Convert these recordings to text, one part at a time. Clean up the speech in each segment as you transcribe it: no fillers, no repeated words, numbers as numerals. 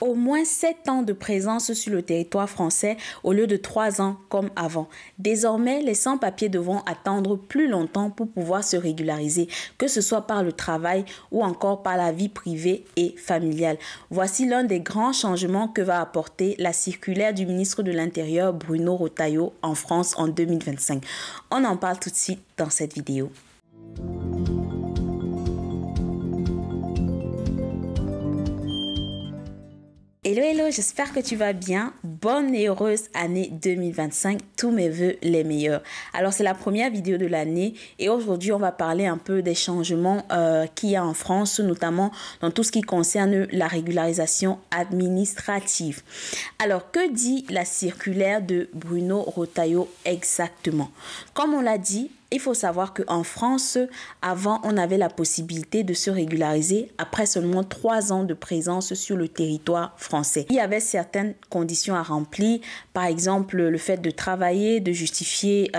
au moins 7 ans de présence sur le territoire français au lieu de 3 ans comme avant. Désormais, les sans-papiers devront attendre plus longtemps pour pouvoir se régulariser, que ce soit par le travail ou encore par la vie privée et familiale. Voici l'un des grands changements que va apporter la circulaire du ministre de l'Intérieur Bruno Retailleau en France en 2025. On en parle tout de suite dans cette vidéo. Hello, j'espère que tu vas bien. Bonne et heureuse année 2025. Tous mes vœux les meilleurs. Alors, c'est la première vidéo de l'année et aujourd'hui, on va parler un peu des changements qu'il y a en France, notamment dans tout ce qui concerne la régularisation administrative. Alors, que dit la circulaire de Bruno Retailleau exactement? Comme on l'a dit, il faut savoir qu'en France, avant, on avait la possibilité de se régulariser après seulement 3 ans de présence sur le territoire français. Il y avait certaines conditions à remplir, par exemple le fait de travailler, de justifier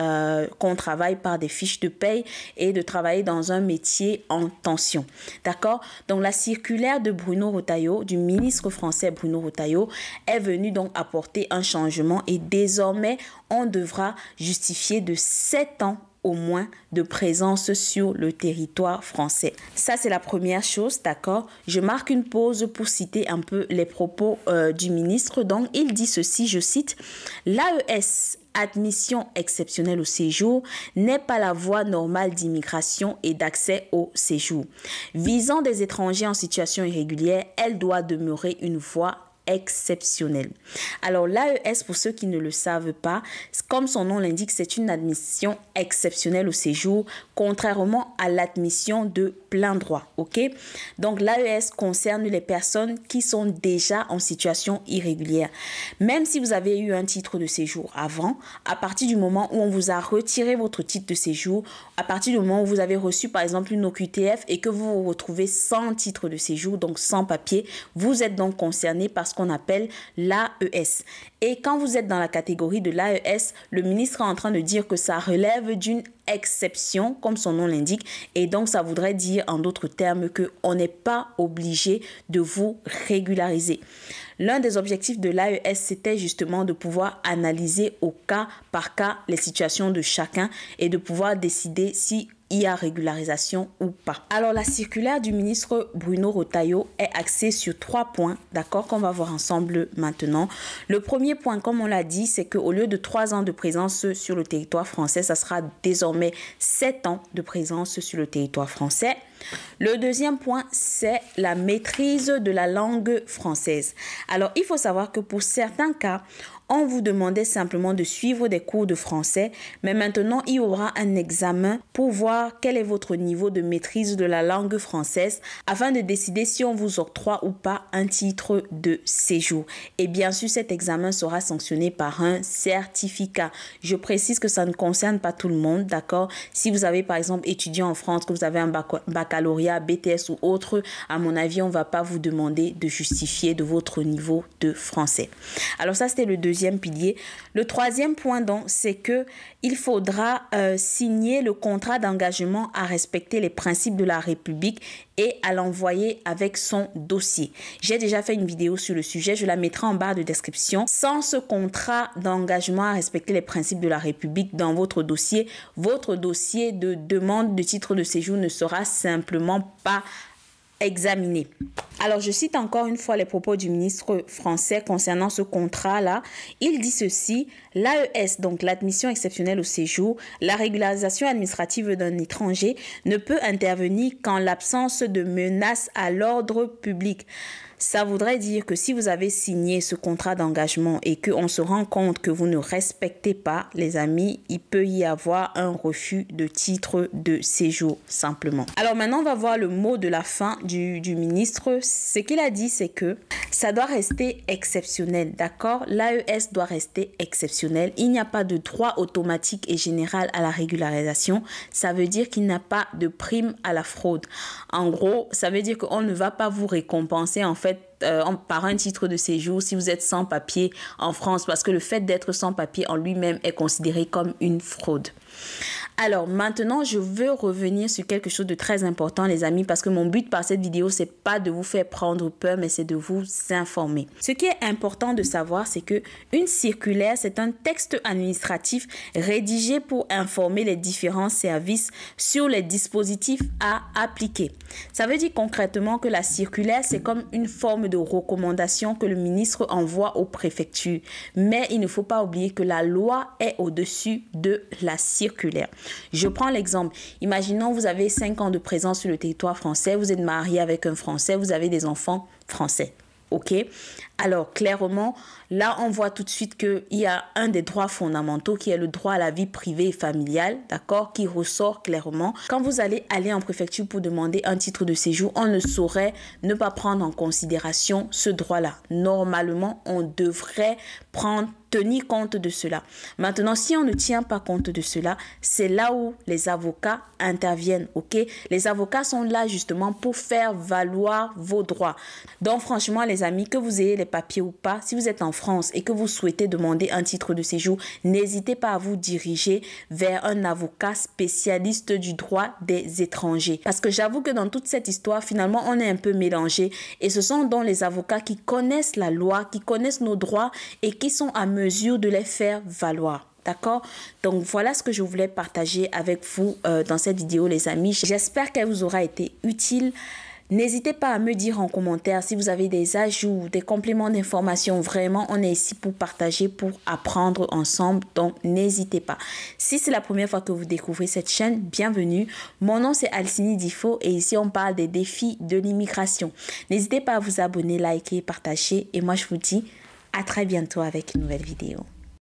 qu'on travaille par des fiches de paye et de travailler dans un métier en tension. D'accord? Donc la circulaire de Bruno Retailleau, du ministre français Bruno Retailleau, est venue donc apporter un changement et désormais, on devra justifier de 7 ans au moins de présence sur le territoire français. Ça, c'est la première chose, d'accord? Je marque une pause pour citer un peu les propos du ministre. Donc, il dit ceci, je cite, « L'AES, admission exceptionnelle au séjour, n'est pas la voie normale d'immigration et d'accès au séjour. Visant des étrangers en situation irrégulière, elle doit demeurer une voie exceptionnelle. » Alors l'AES, pour ceux qui ne le savent pas, comme son nom l'indique, c'est une admission exceptionnelle au séjour, contrairement à l'admission de plein droit. Ok? Donc l'AES concerne les personnes qui sont déjà en situation irrégulière. Même si vous avez eu un titre de séjour avant, à partir du moment où on vous a retiré votre titre de séjour, à partir du moment où vous avez reçu par exemple une OQTF et que vous vous retrouvez sans titre de séjour, donc sans papier, vous êtes donc concerné par ce qu'on appelle l'AES. Et quand vous êtes dans la catégorie de l'AES, le ministre est en train de dire que ça relève d'une exception, comme son nom l'indique, et donc ça voudrait dire en d'autres termes qu'on n'est pas obligé de vous régulariser. L'un des objectifs de l'AES, c'était justement de pouvoir analyser au cas par cas les situations de chacun et de pouvoir décider si il y a régularisation ou pas. Alors, la circulaire du ministre Bruno Retailleau est axée sur 3 points, d'accord, qu'on va voir ensemble maintenant. Le premier point, comme on l'a dit, c'est qu'au lieu de 3 ans de présence sur le territoire français, ça sera désormais 7 ans de présence sur le territoire français. Le deuxième point, c'est la maîtrise de la langue française. Alors, il faut savoir que pour certains cas, on vous demandait simplement de suivre des cours de français, mais maintenant, il y aura un examen pour voir quel est votre niveau de maîtrise de la langue française afin de décider si on vous octroie ou pas un titre de séjour. Et bien sûr, cet examen sera sanctionné par un certificat. Je précise que ça ne concerne pas tout le monde, d'accord? Si vous avez par exemple étudié en France, que vous avez un baccalauréat, BTS ou autre, à mon avis, on ne va pas vous demander de justifier de votre niveau de français. Alors ça, c'était le deuxième pilier. Le troisième point donc, c'est que il faudra signer le contrat d'engagement à respecter les principes de la République et à l'envoyer avec son dossier. J'ai déjà fait une vidéo sur le sujet, je la mettrai en barre de description. Sans ce contrat d'engagement à respecter les principes de la République dans votre dossier de demande de titre de séjour ne sera simplement pas examiné. Alors, je cite encore une fois les propos du ministre français concernant ce contrat-là. Il dit ceci, l'AES, donc l'admission exceptionnelle au séjour, la régularisation administrative d'un étranger, ne peut intervenir qu'en l'absence de menace à l'ordre public. Ça voudrait dire que si vous avez signé ce contrat d'engagement et qu'on se rend compte que vous ne respectez pas, les amis, il peut y avoir un refus de titre de séjour, simplement. Alors maintenant, on va voir le mot de la fin du ministre. Ce qu'il a dit, c'est que ça doit rester exceptionnel, d'accord? L'AES doit rester exceptionnel. Il n'y a pas de droit automatique et général à la régularisation. Ça veut dire qu'il n'y a pas de prime à la fraude. En gros, ça veut dire qu'on ne va pas vous récompenser en fait par un titre de séjour si vous êtes sans papier en France, parce que le fait d'être sans papier en lui-même est considéré comme une fraude. Alors maintenant, je veux revenir sur quelque chose de très important, les amis, parce que mon but par cette vidéo, c'est pas de vous faire prendre peur, mais c'est de vous informer. Ce qui est important de savoir, c'est que une circulaire, c'est un texte administratif rédigé pour informer les différents services sur les dispositifs à appliquer. Ça veut dire concrètement que la circulaire, c'est comme une forme de recommandation que le ministre envoie aux préfectures. Mais il ne faut pas oublier que la loi est au-dessus de la circulaire. Je prends l'exemple. Imaginons vous avez 5 ans de présence sur le territoire français, vous êtes marié avec un Français, vous avez des enfants français. OK? Alors, clairement, là, on voit tout de suite qu'il y a un des droits fondamentaux qui est le droit à la vie privée et familiale, d'accord, qui ressort clairement. Quand vous allez en préfecture pour demander un titre de séjour, on ne saurait ne pas prendre en considération ce droit-là. Normalement, on devrait tenir compte de cela. Maintenant, si on ne tient pas compte de cela, c'est là où les avocats interviennent, ok? Les avocats sont là justement pour faire valoir vos droits. Donc, franchement, les amis, que vous ayez les papiers ou pas, si vous êtes en France et que vous souhaitez demander un titre de séjour, n'hésitez pas à vous diriger vers un avocat spécialiste du droit des étrangers. Parce que j'avoue que dans toute cette histoire, finalement, on est un peu mélangé et ce sont donc les avocats qui connaissent la loi, qui connaissent nos droits et qui sont à mesure de les faire valoir. D'accord? Donc, voilà ce que je voulais partager avec vous dans cette vidéo, les amis. J'espère qu'elle vous aura été utile. N'hésitez pas à me dire en commentaire si vous avez des ajouts, des compléments d'information. Vraiment, on est ici pour partager, pour apprendre ensemble. Donc, n'hésitez pas. Si c'est la première fois que vous découvrez cette chaîne, bienvenue. Mon nom, c'est Alcini Difo et ici, on parle des défis de l'immigration. N'hésitez pas à vous abonner, liker, partager. Et moi, je vous dis à très bientôt avec une nouvelle vidéo.